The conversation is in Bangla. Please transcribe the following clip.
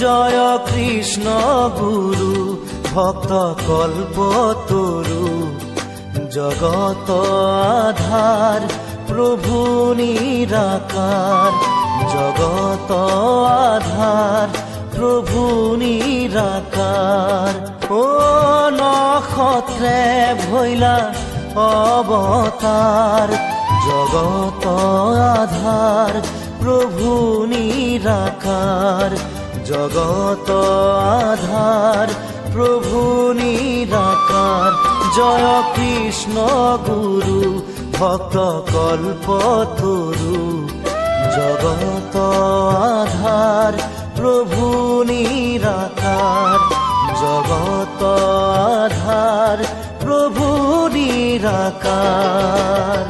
জয় কৃষ্ণ গুরু ভক্ত কল্পতরু জগত আধার প্রভু নিরাকার জগত আধার প্রভু নিরাকার ও নক্ষত্রে ভৈলা অবতার জগত আধার প্রভু নিরাকার জগত আধার প্রভু নিরাকার জয় কৃষ্ণ গুরু ভক্ত কল্পতরু জগত আধার প্রভু নিরাকার জগত আধার প্রভু নিরাকার।